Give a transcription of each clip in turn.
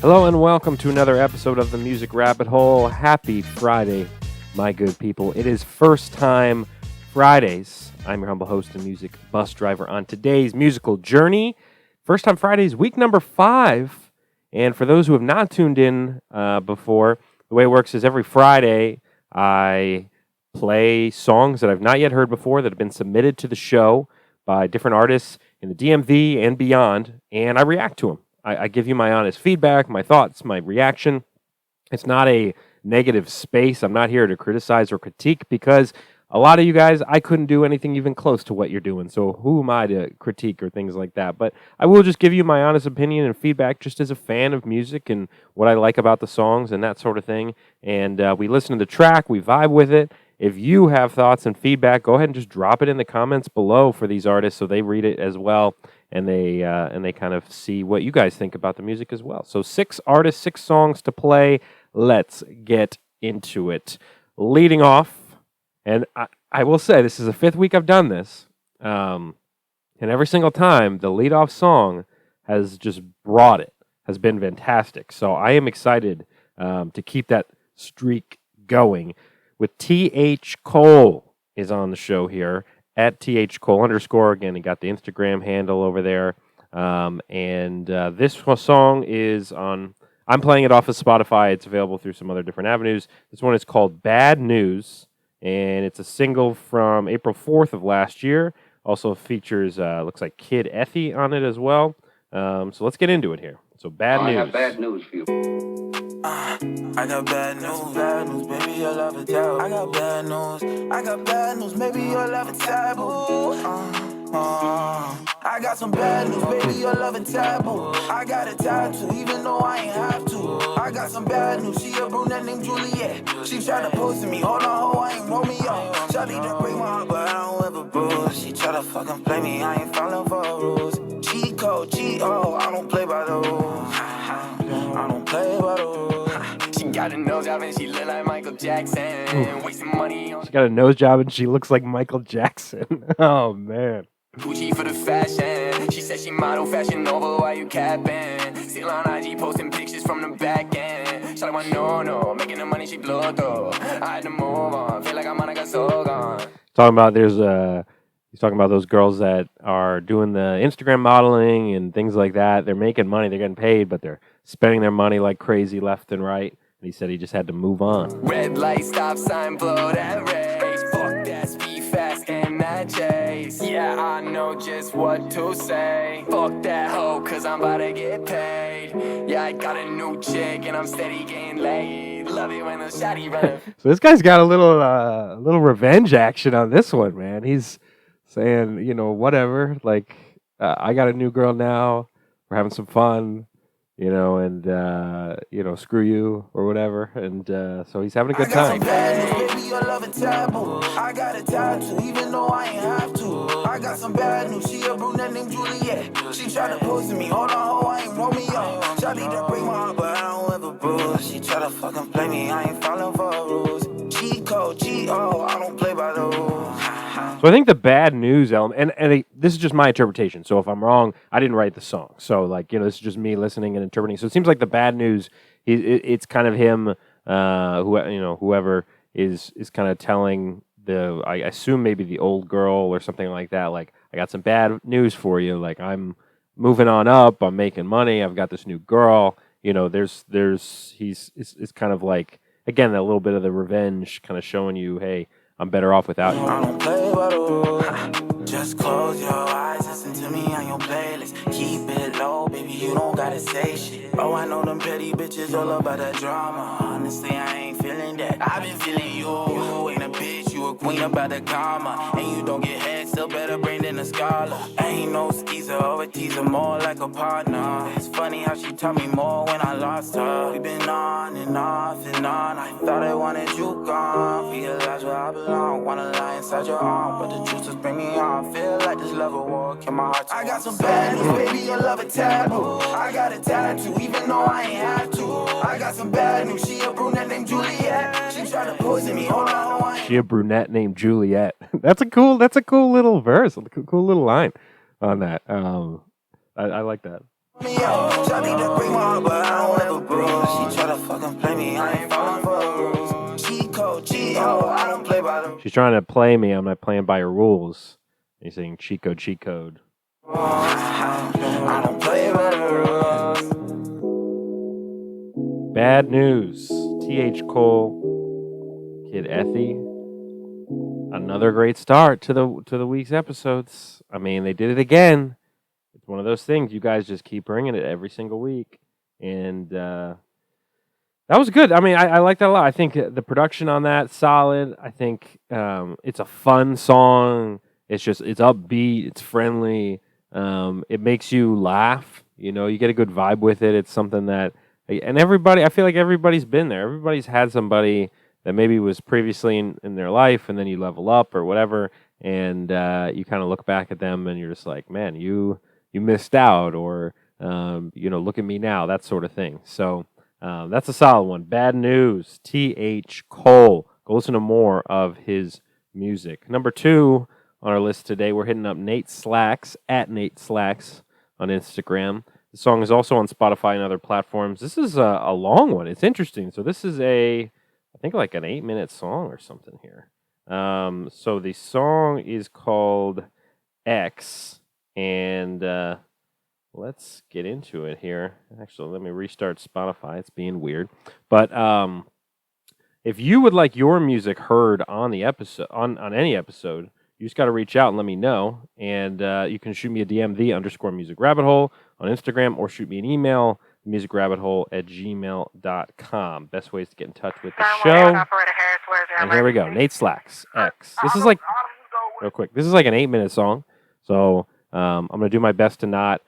Hello and welcome to another episode of the Music Rabbit Hole. Happy Friday, my good people. It is First Time Fridays. I'm your humble host and music bus driver on today's musical journey. First Time Fridays, week number 5. And for those who have not tuned in before, the way it works is every Friday I play songs that I've not yet heard before that have been submitted to the show by different artists in the DMV and beyond, and I react to them. I give you my honest feedback, my thoughts, my reaction. It's not a negative space. I'm not here to criticize or critique because a lot of you guys, I couldn't do anything even close to what you're doing. So who am I to critique or things like that? But I will just give you my honest opinion and feedback just as a fan of music and what I like about the songs and that sort of thing. And we listen to the track, we vibe with it. If you have thoughts and feedback, go ahead and just drop it in the comments below for these artists so they read it as well. And they kind of see what you guys think about the music as well. So 6 artists, 6 songs to play. Let's get into it. Leading off, and I will say this is the 5th week I've done this, and every single time the lead-off song has just brought it, has been fantastic. So I am excited to keep that streak going. With Thcole is on the show here. At Thcole_. Again, he got the Instagram handle over there. This song is on, I'm playing it off of Spotify. It's available through some other different avenues. This one is called Bad News, and it's a single from April 4th of last year. Also features, looks like Kid Effie on it as well. So let's get into it here. So Bad News. I have bad news for you. I got bad news, baby, your love is terrible. I got bad news, maybe your love is terrible. I got some bad news, baby, your love is terrible. I got a tattoo, even though I ain't have to. I got some bad news, she a brunette named Juliet. She try to pose to me, hold on, ho, I ain't Romeo. Shawty to break my heart, but I don't ever bruise. She try to fucking play me, I ain't falling for rules. Cheat code, G-O, I don't play by the rules. I don't play by the rules. She got a nose job and she look like Michael Jackson. Wasting money on. She got a nose job and she looks like Michael Jackson. Oh, man. Gucci for the fashion. She said she model fashion over while you capping. Still on IG posting pictures from the back end. Shawty want no, making the money she blow through. I had to move on, feel like I'm on a so gone. Talking about he's talking about those girls that are doing the Instagram modeling and things like that. They're making money, they're getting paid, but they're spending their money like crazy left and right. And he said he just had to move on. Red light, stop sign, blow that race. Fuck that, speed fast and that chase. Yeah, I know just what to say. Fuck that hoe, cause I'm about to get paid. Yeah, I got a new chick and I'm steady getting laid. Love it when the shawty run. So this guy's got a little revenge action on this one, man. He's saying, whatever, like, I got a new girl now, we're having some fun, and, screw you, or whatever, and so he's having a good time. I got a tattoo, even though I ain't have to. I got some bad news, she a brunette named Juliet. She try to pose to me, hold on, ho, I ain't Romeo. Shawty to break my heart, but I don't ever bruise. She try to fucking play me, I ain't falling for rules. Cheat code, G-O, I don't play by the rules. So I think the bad news element, and this is just my interpretation. So if I'm wrong, I didn't write the song. So this is just me listening and interpreting. So it seems like the bad news, it's kind of him, whoever is kind of telling I assume maybe the old girl or something like that. Like, I got some bad news for you. Like, I'm moving on up. I'm making money. I've got this new girl. It's kind of like, again, a little bit of the revenge, kind of showing you, hey, I'm better off without you. I don't play by the rules. Just close your eyes, listen to me on your playlist. Keep it low, baby, you don't gotta say shit. Oh, I know them petty bitches all about that drama. Honestly, I ain't feeling that. I've been feeling you. You ain't a bitch, you a queen about the karma. And you don't get head, still better brain than a scholar. Ain't no skeezer or a teaser, more like a partner. It's funny how she taught me more when I lost her. We been on and off and on. I thought I wanted you gone. Realize where I belong. Wanna lie inside your arm, but the truth just bring me on. Feel like this love will walk in my heart. I got some bad news, baby, your love a taboo. I got a tattoo, even though I ain't have to. I got some bad news, she a brunette named Juliet. She tried to poison me, hold on. She a brunette named Juliet. That's a cool little verse, a cool little line on that. I like that. Me out, Johnny to break my heart, but I don't ever bruise. She try to fucking play me, I ain't falling for the rules. Cheat code, cheat code, I don't play by them. She's trying to play me. I'm not playing by her rules. He's saying cheat code, cheat code. I don't play by the rules. Bad news. Thcole, Kid Effie. Another great start to the week's episodes. I mean, they did it again. It's one of those things. You guys just keep bringing it every single week, and that was good. I mean, I like that a lot. I think the production on that solid. I think it's a fun song. It's upbeat. It's friendly. It makes you laugh. You know, you get a good vibe with it. It's something that, and everybody. I feel like everybody's been there. Everybody's had somebody that maybe was previously in their life, and then you level up or whatever, and you kind of look back at them, and you're just like, man, you missed out, or look at me now, that sort of thing. So that's a solid one. Bad news. Thcole. Go listen to more of his music. Number 2 on our list today, we're hitting up Nate Slackz at Nate Slackz on Instagram. The song is also on Spotify and other platforms. This is a long one. It's interesting. So this is I think like an 8-minute song or something here. So the song is called X, and let's get into it here. Actually, let me restart Spotify. It's being weird. But if you would like your music heard on the episode, on any episode, you just got to reach out and let me know. And you can shoot me a DM, _musicrabbithole on Instagram, or shoot me an email, musicrabbithole@gmail.com. Best ways to get in touch with the show. And here we go. Nate Slackz, X. This is like, real quick, this is like an 8-minute song. So I'm going to do my best to not,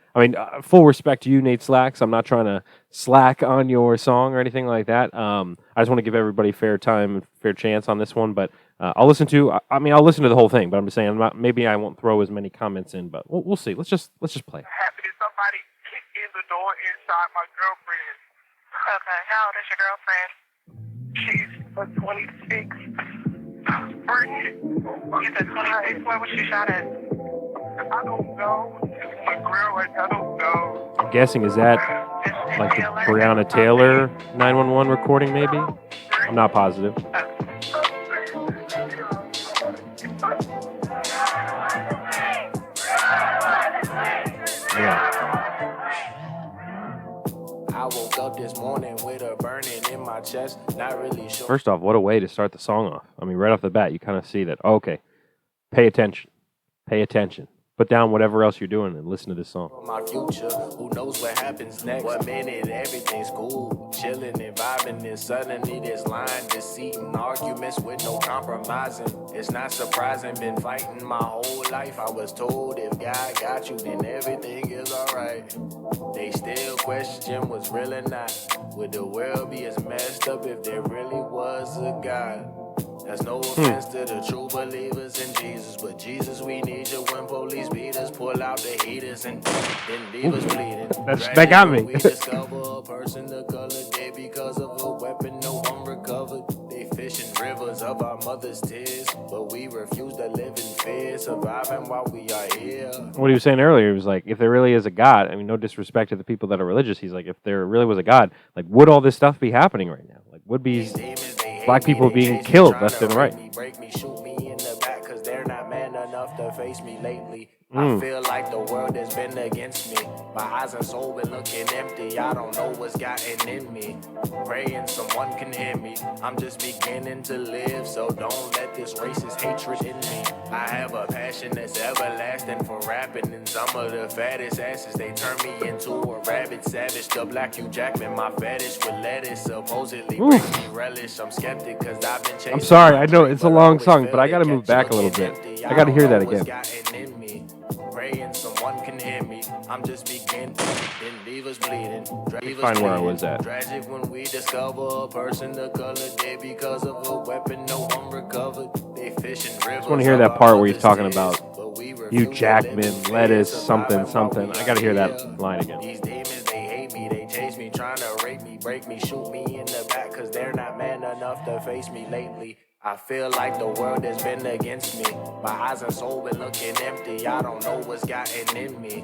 full respect to you, Nate Slackz. I'm not trying to slack on your song or anything like that. I just want to give everybody fair time, fair chance on this one. But I'll listen to the whole thing. But I'm just saying, maybe I won't throw as many comments in. But we'll see. Let's just play. Happy that somebody kicked in the door inside my girlfriend. Okay, how old is your girlfriend? She's 26. Pregnant. You said 26. Where was she shot at? I don't know. My girl, I don't know. I'm guessing, is that like the Breonna Taylor 911 recording, maybe? I'm not positive. Yeah. I woke up this morning with a burning in my chest. Not really sure. First off, what a way to start the song off. I mean, right off the bat, you kind of see that, okay, pay attention. Pay attention. Put down whatever else you're doing and listen to this song. My future, who knows what happens next? 1 minute, everything's cool, chilling and vibing, and suddenly there's lying, deceit, and arguments with no compromising. It's not surprising, been fighting my whole life. I was told if God got you, then everything is alright. They still question what's real or not. Would the world be as messed up if there really was a God? That's no offense to the true believers in Jesus, but Jesus, we need you when police beat us, pull out the heaters, and then leave us bleeding. That got me. We discover a person the color dead because of a weapon no one recovered. They fishing rivers of our mother's tears, but we refuse to live in fear, surviving while we are here. What he was saying earlier, he was like, if there really is a God, no disrespect to the people that are religious, he's like, if there really was a God, like, would all this stuff be happening right now? Like, would be black people being killed left and right? Break me, shoot me in the back, cause they're not man enough to face me lately. I feel like the world has been against me. My eyes and soul been looking empty. I don't know what's gotten in me. Praying someone can hear me. I'm just beginning to live, so don't let this racist hatred in me. I have a passion that's everlasting for rapping, and some of the fattest asses, they turn me into a rabid savage. The black Hugh Jackman, my fetish with lettuce supposedly brings me relish. I'm skeptic cause I've been chasing. I'm sorry, I know it's a long song, but I gotta move back a little bit. I gotta hear that again. Praying someone can hear me. I'm just beginning. Then leave us bleeding. Find where I was at. Tragic when we discover a person the color dead because of a weapon no one recovered. They fishing rivers. I just want to hear that part where he's talking about Hugh Jackman, lettuce, something. I gotta hear that line again. These demons, they hate me, they chase me, trying to rape me, break me, shoot me in the back, cause they're not man enough to face me lately. I feel like the world has been against me. My eyes and soul been looking empty. I don't know what's gotten in me.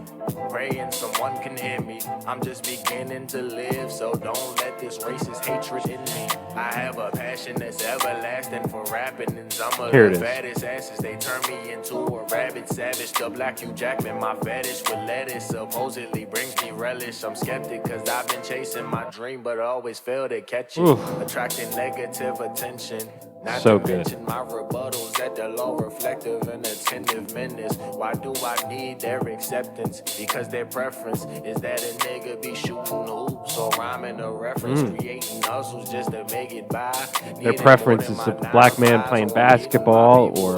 Praying someone can hear me. I'm just beginning to live, so don't let this racist hatred in me. I have a passion that's everlasting for rapping, and some of Here it the is. fattest asses, they turn me into a rabid savage. The Black Hugh Jackman, my fetish with lettuce supposedly brings me relish. I'm skeptic cause I've been chasing my dream, but always fail to catch it. Attracting negative attention. Not So to good. mention my rebuttals at the low reflective and attentive menace. Why do I need their acceptance? Because their preference is that a nigga be shooting hoops or rhyming a reference, creating hustles just to make it by. Their preference is a black man playing basketball or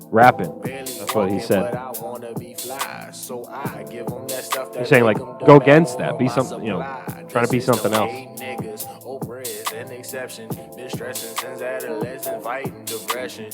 rapping. That's what he said. He's saying, like, go against that. Be something, trying to be something else. An exception. Been stressing since adolescence, fighting depression.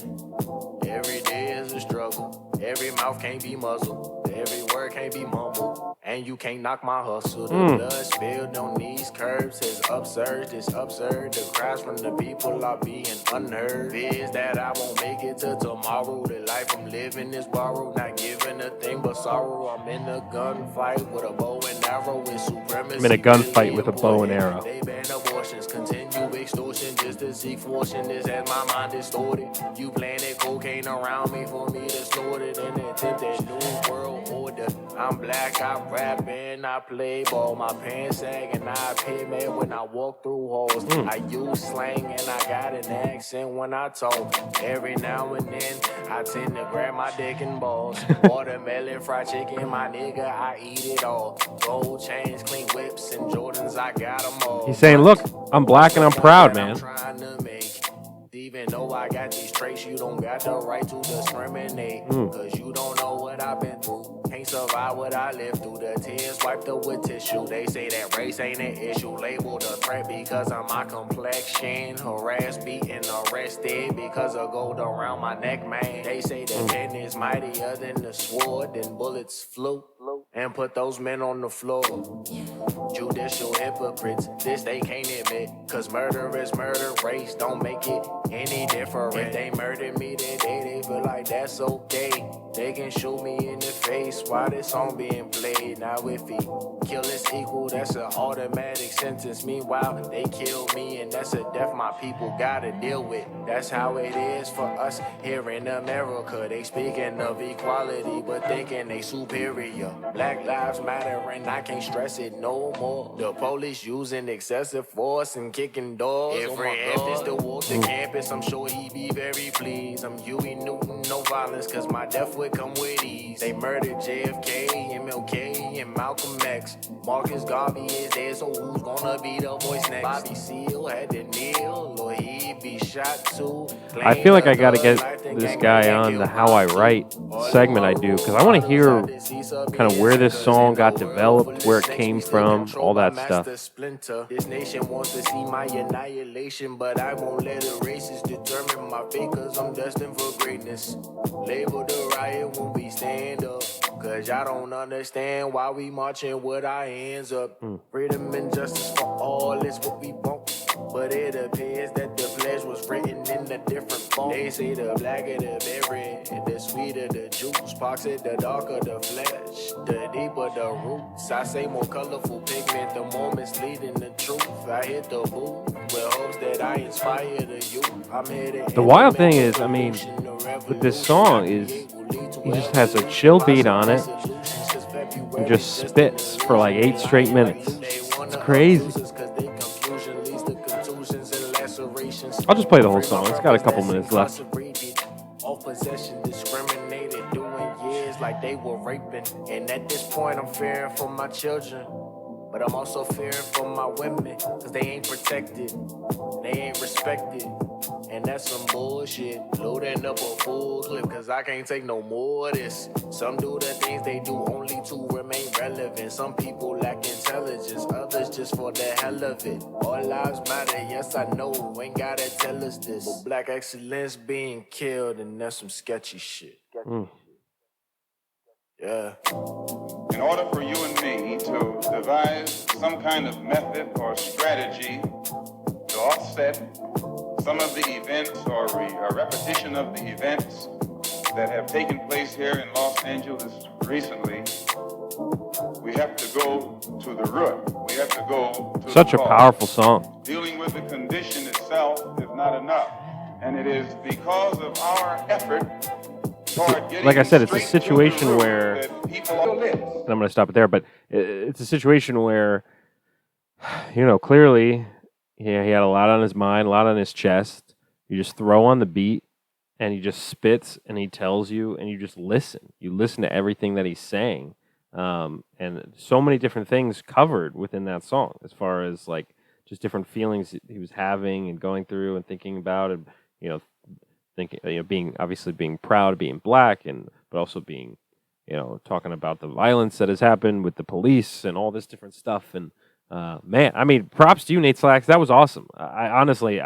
Every day is a struggle. Every mouth can't be muzzled. Every word can't be mumbled. And you can't knock my hustle. The blood spilled on these curbs is absurd. It's absurd. The cries from the people are being unheard. Fears that I won't make it to tomorrow. The life I'm living is borrowed. Not giving a thing but sorrow. I'm in a gunfight with a bow and arrow. With supremacy. I'm in a gunfight with a bow and arrow. They ban abortions. Continue extortion just to seek fortune. This has my mind distorted. You planted cocaine around me for me to snort it and attempt that new world order. I'm black, I rap and I play ball. My pants sag and I appear mad when I walk through halls. I use slang and I got an accent when I talk. Every now and then I tend to grab my dick and balls. Watermelon, fried chicken, my nigga, I eat it all. Gold chains, clean whips, and Jordans, I got them all. He's saying, look, I'm black and I'm proud, man. Even though I got these traits, you don't got the right to discriminate. Cause you don't know what I've been through. Can't survive what I lived through. The tears wiped up with tissue. They say that race ain't an issue. Labeled a threat because of my complexion. Harassed, beaten, arrested because of gold around my neck, man. They say the pen is mightier than the sword. Then bullets flew and put those men on the floor. Judicial hypocrites, this they can't admit. Cause murder is murder, race don't make it any different. If they murder me today, they feel like that's okay. They can shoot me in the face while this song being played. Now if he kill is equal, that's an automatic sentence. Meanwhile, they kill me and that's a death my people gotta deal with. That's how it is for us here in America. They speaking of equality, but thinking they superior. Black lives matter and I can't stress it no more. The police using excessive force and kicking doors. If Red still walk the campus, I'm sure he be very pleased. I'm Huey Newton, no violence, cause my death would come with ease. They murdered JFK, MLK, and Malcolm X. Marcus Garvey is there, so who's gonna be the voice next? Bobby Seale had to kneel, or he'd be shot too. I feel like I got to get this guy on the How I Write segment I do, because I want to hear kind of where this song got developed, where it came from, all that stuff. This nation wants to see my annihilation, but I won't let the races determine my fate, cause I'm destined for greatness. Label the riot when we stand up, cause y'all don't understand why we marching with our hands up. Freedom and justice for all is what we want, but it appears that the pledge was written in a different form. They say the blacker the berry, the sweeter the juice. Parks it, the darker the flesh, the deeper the roots. I say more colorful pigment, the more misleading the truth. I hit the booth with hopes that I inspire the youth. I'm here to The wild thing is, I mean, with this song is he just has a chill beat on it and just spits for like 8 straight minutes. It's crazy. I'll just play the whole song. It's got a couple minutes left. Off possession, discriminated, doing years like they were raping. And at this point, I'm fearing for my children. But I'm also fearing for my women, cause they ain't protected, they ain't respected. And that's some bullshit. Loading up a full clip, cause I can't take no more of this. Some do the things they do only to remain relevant. Some people lack intelligence, others just for the hell of it. All lives matter, yes I know, ain't gotta tell us this. But black excellence being killed, and that's some sketchy shit. Yeah. In order for you and me to devise some kind of method or strategy to offset some of the events or a repetition of the events that have taken place here in Los Angeles recently, we have to go to the root. We have to go to Such the a cause. powerful song. Dealing with the condition itself is not enough. And it is because of our effort toward getting Like I said, it's a straight to the situation root where, that people are lit. and I'm going to stop it there, but it's a situation where, clearly he had a lot on his mind, a lot on his chest. You just throw on the beat and he just spits and he tells you and you just listen. You listen to everything that he's saying. And so many different things covered within that song as far as like just different feelings he was having and going through and thinking about and, being proud of being black but also being, talking about the violence that has happened with the police and all this different stuff. And, man, I mean, props to you, Nate Slackz. That was awesome. I honestly,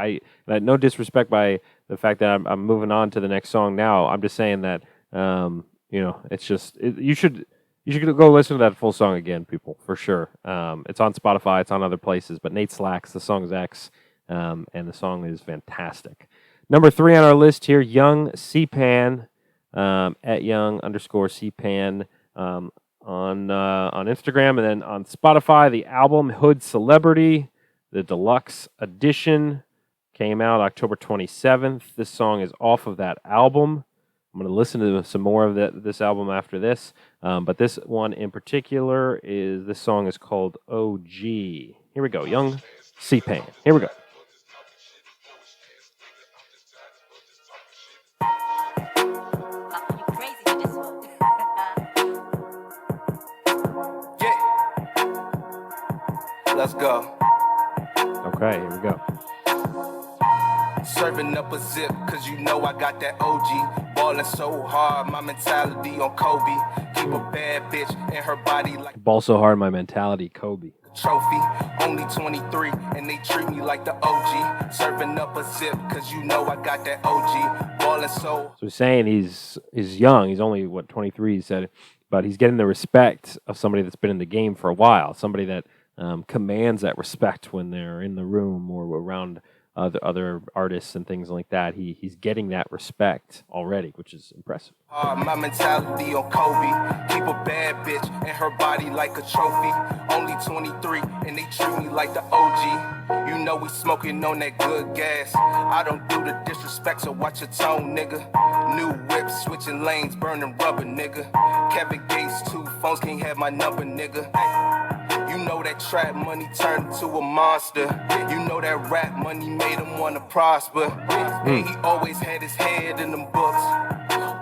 no disrespect by the fact that I'm moving on to the next song now. I'm just saying that, it's just, you should go listen to that full song again, people, for sure. It's on Spotify, it's on other places, but Nate Slackz, the song is X, and the song is fantastic. Number 3 on our list here, Young Cpann, at Young_Cpann, on Instagram, and then on Spotify, the album Hood Celebrity, the deluxe edition, came out October 27th. This song is off of that album. I'm going to listen to some more of this album after this, but this one in particular this song is called OG. Here we go, Young Cpann. Here we go. Let's go. Okay, here we go. Serving up a zip, cause you know I got that OG. Ballin' so hard, my mentality on Kobe. Keep a bad bitch in her body like Ball so hard, my mentality, Kobe. trophy. Only 23, and they treat me like the OG. Serving up a zip, cause you know I got that OG. Ballin' so. So he's saying he's young. He's only, 23, he said. But he's getting the respect of somebody that's been in the game for a while. Somebody that commands that respect when they're in the room or around other artists and things like that. He's getting that respect already, which is impressive. My mentality on Kobe. Keep a bad bitch in her body like a trophy. Only 23, and they treat me like the OG. You know we smoking on that good gas. I don't do the disrespect, so watch your tone, nigga. New whip, switching lanes, burning rubber, nigga. Kevin Gates, 2 phones, can't have my number, nigga. You know that trap money turned into a monster. You know that rap money made him wanna prosper. And he always had his head in them books.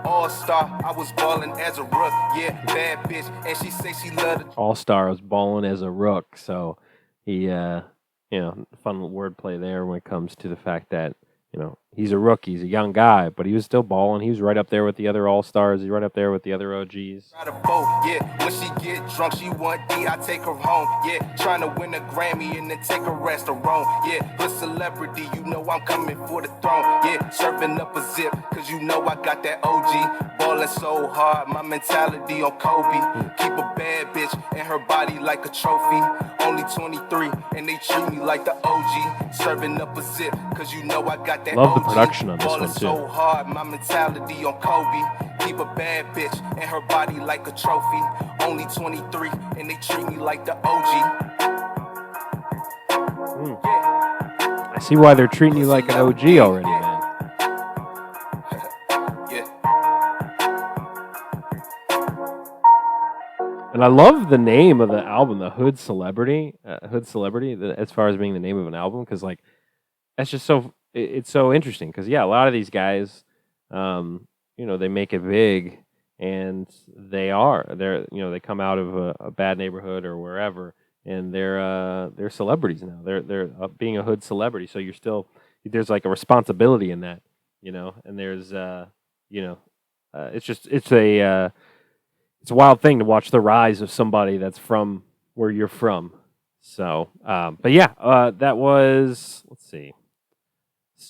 All-star, I was ballin' as a rook. Yeah, bad bitch, and she say she loved it. All-star was balling as a rook, so he, fun wordplay there when it comes to the fact that, he's a rookie, he's a young guy, but he was still balling. He was right up there with the other All-Stars. He's right up there with the other OGs. Try to boat, yeah. When she get drunk, she want D, I take her home, yeah. Trying to win a Grammy and then take a restaurant, yeah. But celebrity, you know I'm coming for the throne, yeah. Serving up a zip, cause you know I got that OG. Ballin' so hard, my mentality on Kobe. Keep a bad bitch in her body like a trophy. Only 23, and they treat me like the OG. Serving up a zip, cause you know I got that Love the OG. production on this Ballin' one, too. so hard, my mentality on Kobe. Keep a bad bitch in her body like a trophy. Only 23, and they treat me like the OG. I see why they're treating you like an OG already, man. Yeah. And I love the name of the album, the Hood Celebrity. As far as being the name of an album, because that's just so. It's so interesting because a lot of these guys, they make it big, and they come out of a bad neighborhood or wherever, and they're celebrities now. They're being a hood celebrity, so there's like a responsibility in that, and there's it's a wild thing to watch the rise of somebody that's from where you're from. So, that was, let's see,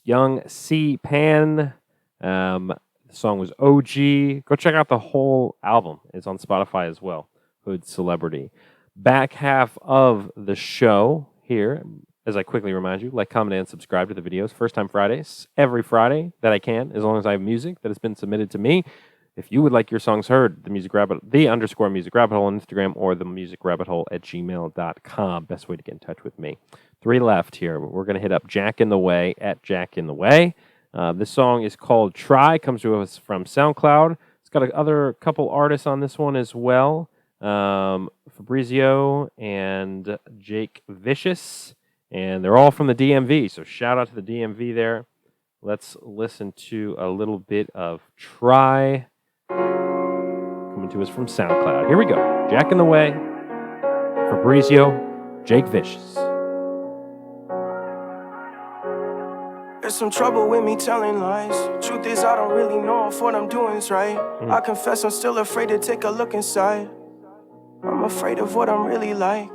Young Cpann. The song was OG. Go check out the whole album. It's on Spotify as well. Hood Celebrity. Back half of the show here. as I quickly remind you, like, comment, and subscribe to the videos. First Time Fridays, every Friday that I can, as long as I have music that has been submitted to me. If you would like your songs heard, the @music rabbit hole on Instagram, or the musicrabbithole@gmail.com. Best way to get in touch with me. 3 left here. We're going to hit up Jackintheway at Jackintheway. This song is called Try, comes to us from SoundCloud. It's got a couple artists on this one as well. Fabrizio and Jake Vicious, and they're all from the DMV, so shout out to the DMV there. Let's listen to a little bit of Try, coming to us from SoundCloud. Here we go. Jackintheway, Fabrizio, Jake Vicious. There's some trouble with me telling lies. Truth is, I don't really know if what I'm doing is right. I confess I'm still afraid to take a look inside. I'm afraid of what I'm really like.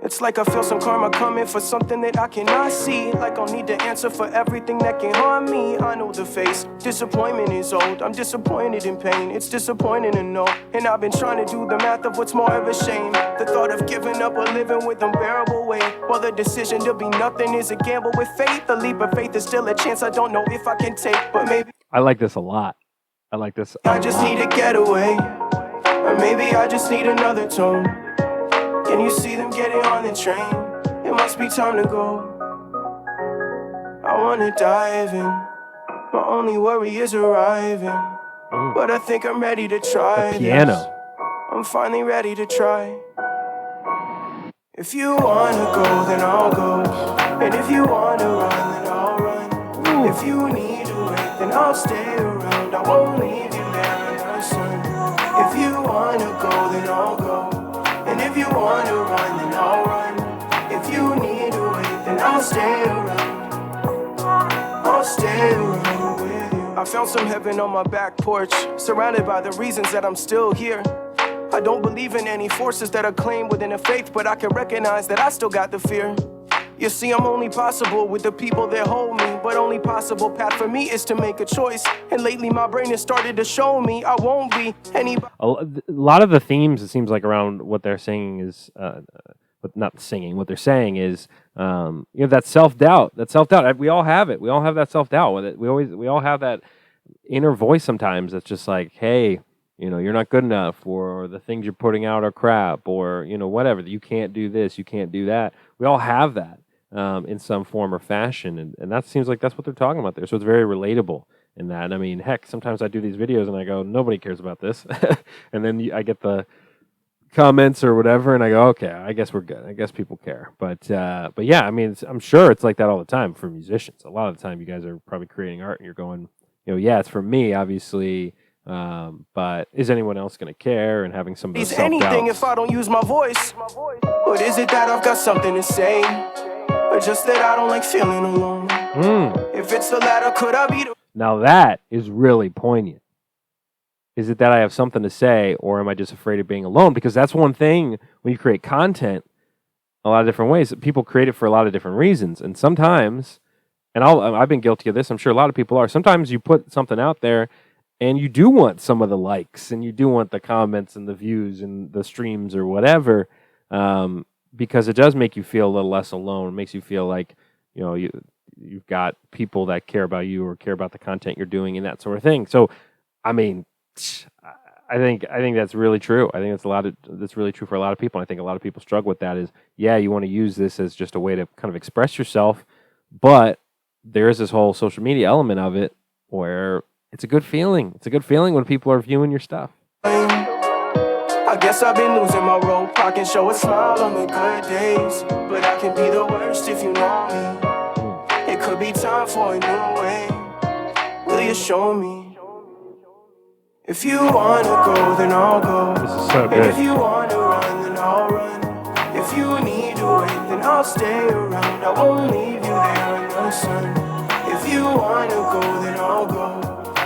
It's like I feel some karma coming for something that I cannot see. Like I'll need to answer for everything that can harm me. I know the face, disappointment is old. I'm disappointed in pain, it's disappointing to know. And I've been trying to do the math of what's more of a shame. The thought of giving up or living with unbearable weight. While the decision to be nothing is a gamble with faith. The leap of faith is still a chance I don't know if I can take. But maybe I like this a lot. I like this. I just need to get away. Or maybe I just need another tone. Can you see them getting on the train? It must be time to go. I wanna dive in. My only worry is arriving. But I think I'm ready to try. The piano. This. I'm finally ready to try. If you wanna go, then I'll go. And if you wanna run, then I'll run. If you need to wait, then I'll stay around. I won't leave you there in the sun. If you wanna go, then I'll go. And if you wanna run, then I'll run. If you need to wait, then I'll stay around. I'll stay around with you. I found some heaven on my back porch, surrounded by the reasons that I'm still here. I don't believe in any forces that are claimed within a faith, but I can recognize that I still got the fear. You see, I'm only possible with the people that hold me, but only possible path for me is to make a choice. And lately my brain has started to show me I won't be anybody. A lot of the themes, it seems like, around what they're singing is, not singing, what they're saying is, that self-doubt. That self-doubt. We all have it. We all have that self-doubt. We all have that inner voice sometimes that's just like, hey, you're not good enough, or the things you're putting out are crap, or, whatever. You can't do this, you can't do that. We all have that. In some form or fashion, and that seems like that's what they're talking about there. So it's very relatable in that. I mean, heck, sometimes I do these videos and I go, nobody cares about this, and then I get the comments or whatever, and I go, okay, I guess we're good. I guess people care. But yeah, I mean, I'm sure it's like that all the time for musicians. A lot of the time, you guys are probably creating art, and you're going, yeah, it's for me, obviously. But is anyone else going to care? And having some of those self-doubts. Anything if I don't use my voice? But is it that I've got something to say? Or just that I don't like feeling alone? If it's the latter, could I be the... Now that is really poignant. Is it that I have something to say, or am I just afraid of being alone? Because that's one thing when you create content, a lot of different ways. People create it for a lot of different reasons. And sometimes, and I've been guilty of this, I'm sure a lot of people are, sometimes you put something out there and you do want some of the likes, and you do want the comments and the views and the streams or whatever, because it does make you feel a little less alone. It makes you feel like, you've got people that care about you or care about the content you're doing and that sort of thing. So, I mean, I think that's really true. I think that's really true for a lot of people. I think a lot of people struggle with that. Is, yeah, you want to use this as just a way to kind of express yourself, but there is this whole social media element of it where it's a good feeling. It's a good feeling when people are viewing your stuff. I guess I've been losing my rope. I can show a smile on the good days, but I can be the worst if you know me. It could be time for a new way. Will you show me? If you wanna go, then I'll go. This is so good. And if you wanna run, then I'll run. If you need to wait, then I'll stay around. I won't leave you there in the sun. If you wanna go, then I'll go.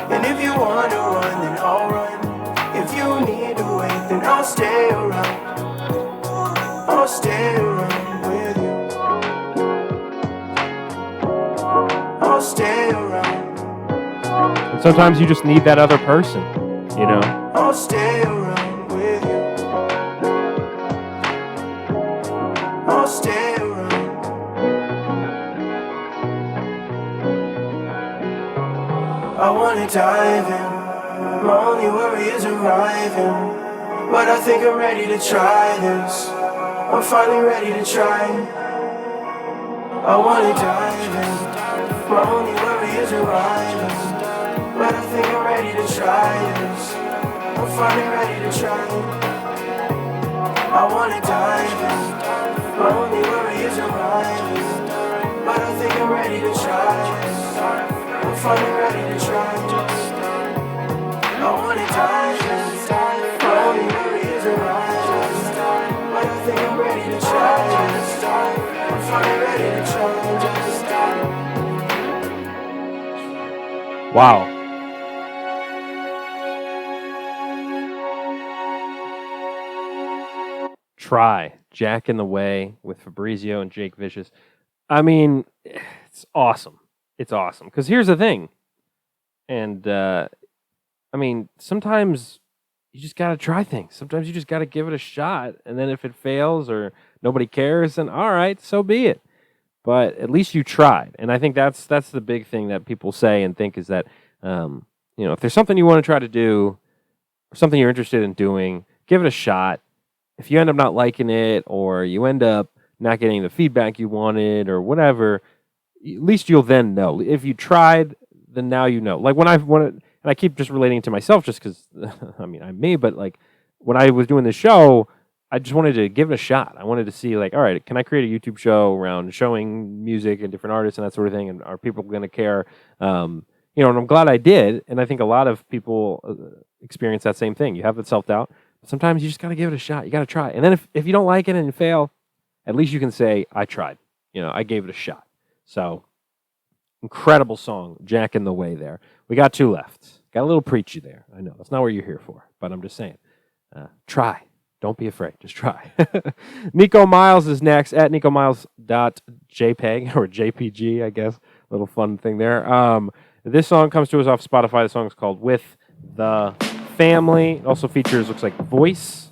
And if you wanna run, then I'll run. If you need to wait, then I'll stay around. I'll stay around with you. I'll stay around. And sometimes you just need that other person, I'll stay around with you. I'll stay around. dive in. My only worry is arriving. But I think I'm ready to try this. I'm finally ready to try. I wanna dive in. My only worry is arriving. But I think I'm ready to try this. I'm finally ready to try. I wanna dive in. My only worry is arriving. But I think I'm ready to try this. I'm finally ready to try. I wanna dive in. My only worry is arriving. But I think I'm ready to try this. I'm finally ready to try. Wow. Try. Jackintheway with Fabrizio and Jake Vicious. I mean, it's awesome. It's awesome. Because here's the thing. And, I mean, sometimes you just got to try things. Sometimes you just got to give it a shot. And then if it fails or nobody cares, then all right, so be it. But at least you tried. And I think that's the big thing that people say and think is that, if there's something you want to try to do or something you're interested in doing, give it a shot. If you end up not liking it or you end up not getting the feedback you wanted or whatever, at least you'll then know. If you tried, then now you know. Like when and I keep just relating to myself just because, I mean, I'm me, but like when I was doing this show, I just wanted to give it a shot. I wanted to see like, all right, can I create a YouTube show around showing music and different artists and that sort of thing? And are people going to care? And I'm glad I did. And I think a lot of people experience that same thing. You have that self-doubt. Sometimes you just got to give it a shot. You got to try. And then if you don't like it and you fail, at least you can say, I tried. I gave it a shot. So, incredible song, Jackintheway there. We got 2 left. Got a little preachy there. I know. That's not what you're here for. But I'm just saying. Try. Don't be afraid. Just try. Nikko Miles is next at nikkomiles.jpg or JPG, I guess. Little fun thing there. This song comes to us off Spotify. The song is called With the Family. It also features, looks like Voice.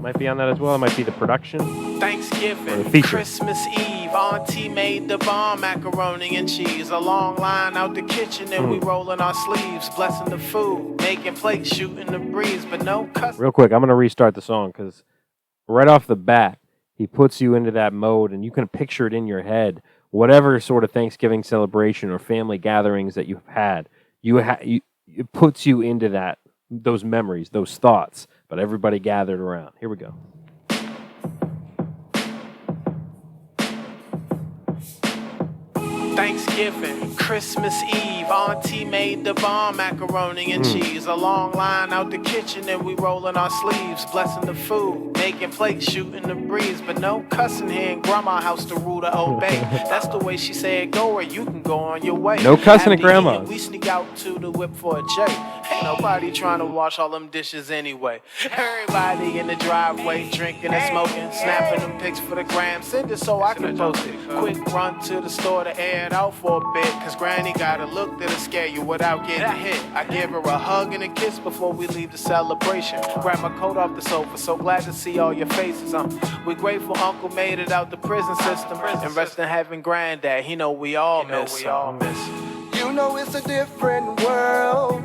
Might be on that as well. It might be the production. Thanksgiving, Christmas Eve, Auntie made the bomb macaroni and cheese. A long line out the kitchen and we rolling our sleeves, blessing the food, making plates, shooting the breeze, but no cuss. Real quick, I'm going to restart the song because right off the bat, he puts you into that mode and you can picture it in your head. Whatever sort of Thanksgiving celebration or family gatherings that you've had, it puts you into those memories, those thoughts, but everybody gathered around. Here we go. Thanksgiving, Christmas Eve, Auntie made the bomb macaroni and cheese. A long line out the kitchen and we rolling our sleeves, blessing the food, making plates, shooting the breeze, but no cussing here in Grandma's house, the rule to obey. That's the way she said go, or you can go on your way. No cussing at Grandma's. We sneak out to the whip for a J. Ain't nobody trying to wash all them dishes anyway. Everybody in the driveway drinking and smoking, snapping them pics for the gram. Send it so I can post it. Quick run to the store to air it out for a bit, cause Granny got a look that'll scare you without getting hit. I give her a hug and a kiss before we leave the celebration. Grab my coat off the sofa, so glad to see all your faces. We grateful Uncle made it out the prison system, and rest in heaven Granddad, he know we all miss him. You know it's a different world.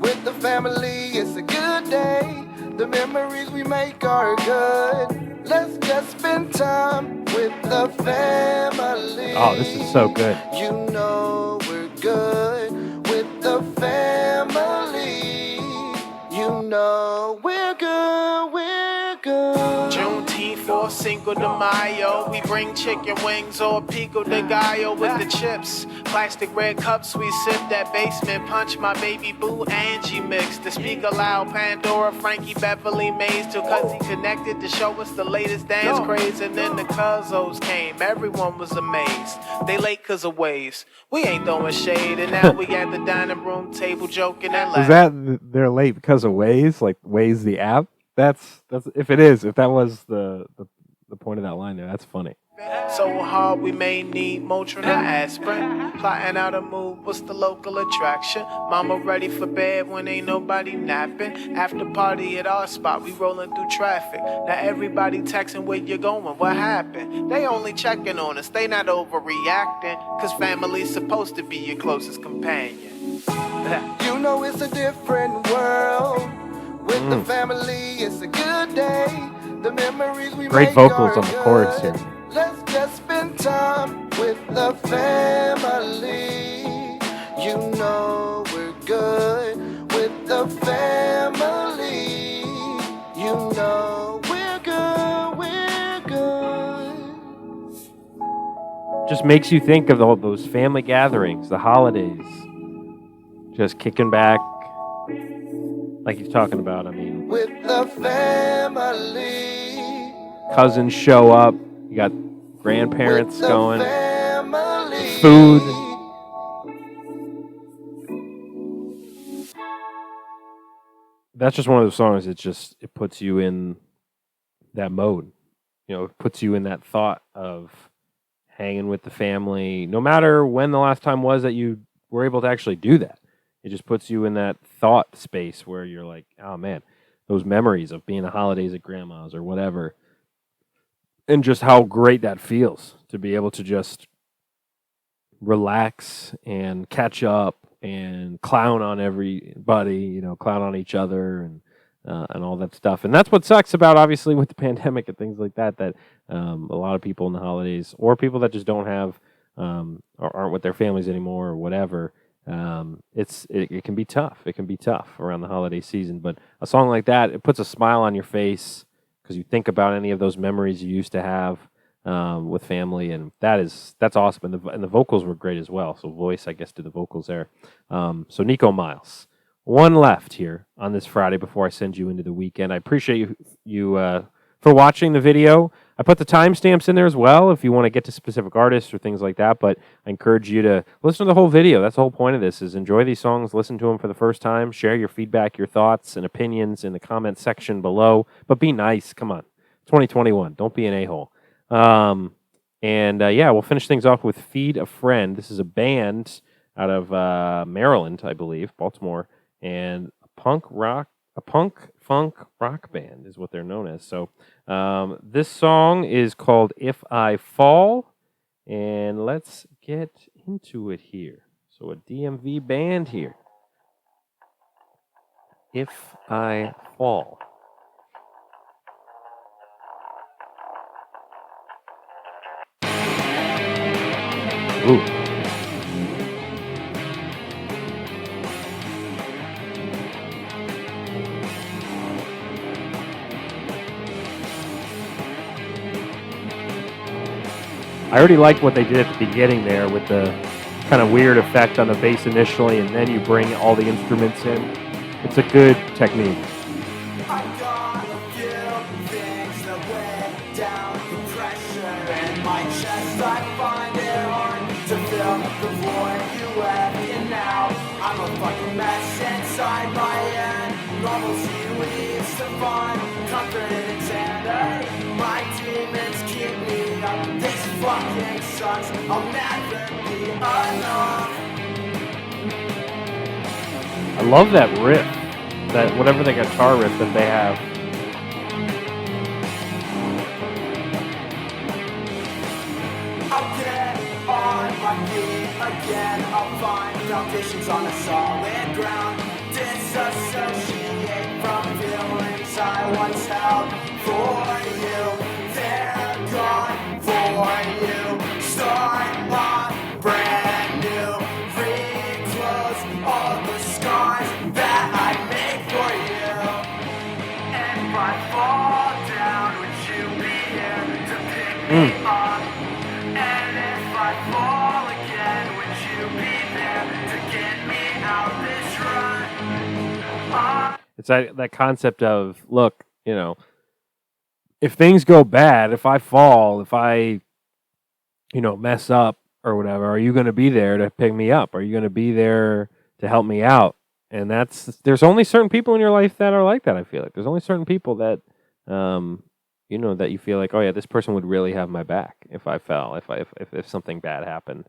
With the family, it's a good day. The memories we make are good. Let's just spend time with the family. Oh, this is so good. You know we're good with the family. You know we're good, we're good. Juneteenth for Cinco de Mayo, we bring chicken wings or pico de gallo with the chips. Plastic red cups, we sip that basement punch. My baby boo Angie mix. To speak aloud, Pandora, Frankie, Beverly Mays, till Cuzzy connected to show us the latest dance craze. And then the Cuzzos came, everyone was amazed. They late cause of waves. We ain't throwing shade, and now we at the dining room table joking and laughing. Is that they're late because of Waze? Like Waze the app? That's if that was the point of that line there, that's funny. So hard we may need Motrin or aspirin. Plotting out a move, what's the local attraction? Mama ready for bed when ain't nobody napping. After party at our spot, we rolling through traffic. Now everybody texting where you going, what happened? They only checking on us, they not overreacting. Cause family's supposed to be your closest companion. You know it's a different world. With the family, it's a good day. The memories we Great make vocals are on the chorus good. here. Let's just spend time with the family. You know we're good with the family. You know we're good. Just makes you think of all those family gatherings, the holidays. Just kicking back, like he's talking about. I mean, With the family. cousins show up. You got grandparents With the going. family. Food. That's just one of those songs. It puts you in that mode. You know, it puts you in that thought of hanging with the family, no matter when the last time was that you were able to actually do that. It just puts you in that thought space where you're like, oh man, those memories of being the holidays at grandma's or whatever, and just how great that feels to be able to just relax and catch up and clown on everybody, you know, clown on each other and all that stuff. And that's what sucks about, obviously, with the pandemic and things like that, that a lot of people in the holidays, or people that just don't have or aren't with their families anymore or whatever, it can be tough. It can be tough around the holiday season. But a song like that, it puts a smile on your face because you think about any of those memories you used to have with family, and that's awesome. And the vocals were great as well. So voice, I guess, did the vocals there. So Nikko Miles. One left here on this Friday before I send you into the weekend. I appreciate you for watching the video. I put the timestamps in there as well if you want to get to specific artists or things like that, but I encourage you to listen to the whole video. That's the whole point of this, is enjoy these songs, listen to them for the first time, share your feedback, your thoughts, and opinions in the comment section below, but be nice. Come on. 2021. Don't be an a-hole. Yeah, we'll finish things off with Feed a Friend. This is a band out of Maryland, I believe, Baltimore, and a punk funk rock band is what they're known as. So this song is called If I Fall, and let's get into it here. So a DMV band here. If I Fall. Ooh. I already like what they did at the beginning there with the kind of weird effect on the bass initially, and then you bring all the instruments in. It's a good technique. I got a few things that weigh down the pressure in my chest. I find it hard to fill the void you left, and now I'm a fucking mess inside my head. Normalcy leads to find comfort and insanity. My demons keep me up. This fucking sucks. I'll never be enough. I love that riff, that whatever the guitar riff that they have. I'll get on my feet again. I'll find foundations on a solid ground. Disassociate from feelings I once held for you. They're gone for you. Start off brand new. Reclose all the scars that I make for you. And if I fall down, would you be here to pick me up? And if I fall again, would you be there to get me out this run? It's that concept of, look, you know, if things go bad, if I fall, if I, you know, mess up or whatever, are you going to be there to pick me up? Are you going to be there to help me out? And there's only certain people in your life that are like that, I feel like. There's only certain people that, you know, that you feel like, oh yeah, this person would really have my back if I fell, if something bad happened.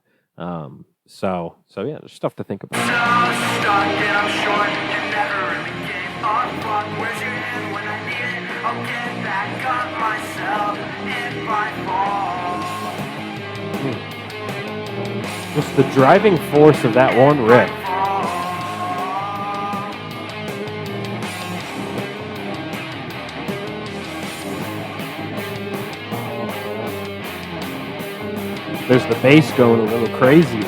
So yeah, there's stuff to think about. So stuck and I'm short, you never really gave a fuck. Where's your hand when I need it? I'll get back up myself if I fall. Just the driving force of that one riff. There's the bass going a little crazy.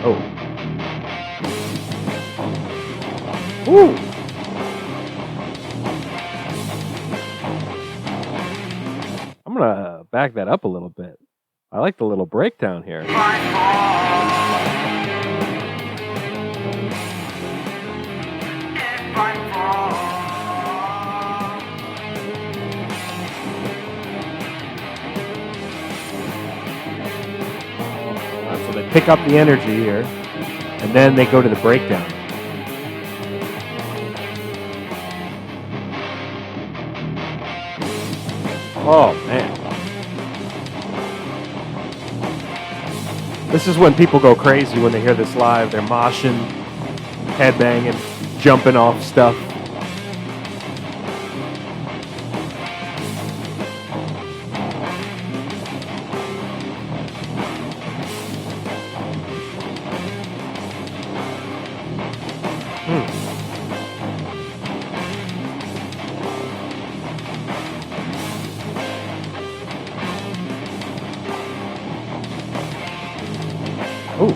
Oh. Woo! I'm going to back that up a little bit. I like the little breakdown here. So they pick up the energy here, and then they go to the breakdown. Oh, man. This is when people go crazy when they hear this live. They're moshing, headbanging, jumping off stuff. Ooh.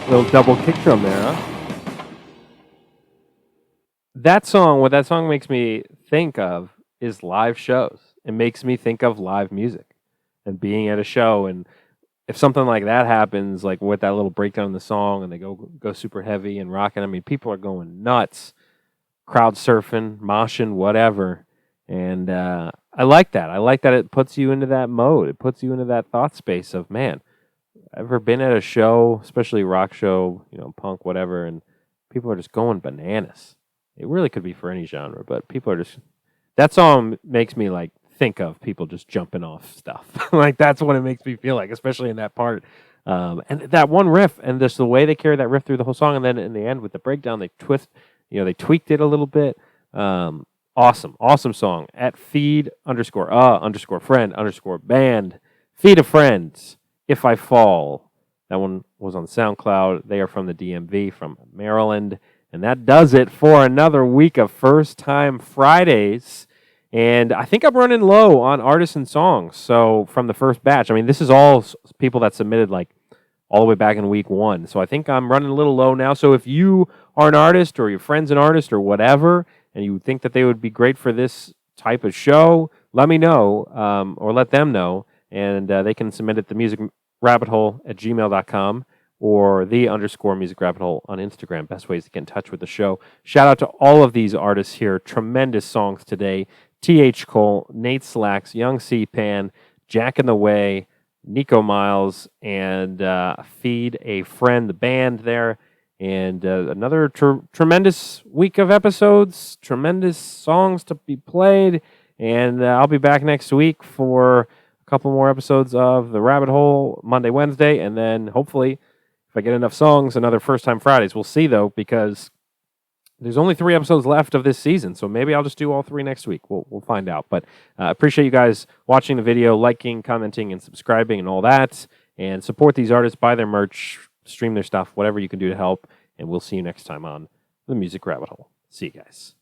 Little double kick drum there, huh? That song, what that song makes me think of is live shows. It makes me think of live music and being at a show. And if something like that happens, like with that little breakdown in the song and they go super heavy and rocking, I mean, people are going nuts, crowd surfing, moshing, whatever. And I like that. I like that it puts you into that mode. It puts you into that thought space of, man, ever been at a show, especially rock show, punk, whatever, and people are just going bananas. It really could be for any genre, but people are just, that song makes me like think of people just jumping off stuff. Like that's what it makes me feel like, especially in that part. And that one riff and just the way they carry that riff through the whole song. And then in the end with the breakdown, they they tweaked it a little bit. Awesome song at feed_friend_band, feed a friend. If I Fall. That one was on SoundCloud. They are from the DMV, from Maryland. And that does it for another week of First Time Fridays. And I think I'm running low on artists and songs. So from the first batch, I mean, this is all people that submitted like all the way back in week 1. So I think I'm running a little low now. So if you are an artist or your friend's an artist or whatever, and you think that they would be great for this type of show, let me know or let them know. And they can submit it to musicrabbithole@gmail.com or _musicrabbithole on Instagram. Best ways to get in touch with the show. Shout out to all of these artists here. Tremendous songs today. Thcole, Nate Slackz, Young Cpann, Jackintheway, Nikko Miles, and Feed a Friend, the band there. And another tremendous week of episodes. Tremendous songs to be played. And I'll be back next week for a couple more episodes of The Rabbit Hole, Monday, Wednesday, and then hopefully, if I get enough songs, another First Time Fridays. We'll see, though, because there's only 3 episodes left of this season, so maybe I'll just do all 3 next week. We'll find out. But I appreciate you guys watching the video, liking, commenting, and subscribing, and all that. And support these artists, buy their merch, stream their stuff, whatever you can do to help. And we'll see you next time on The Music Rabbit Hole. See you guys.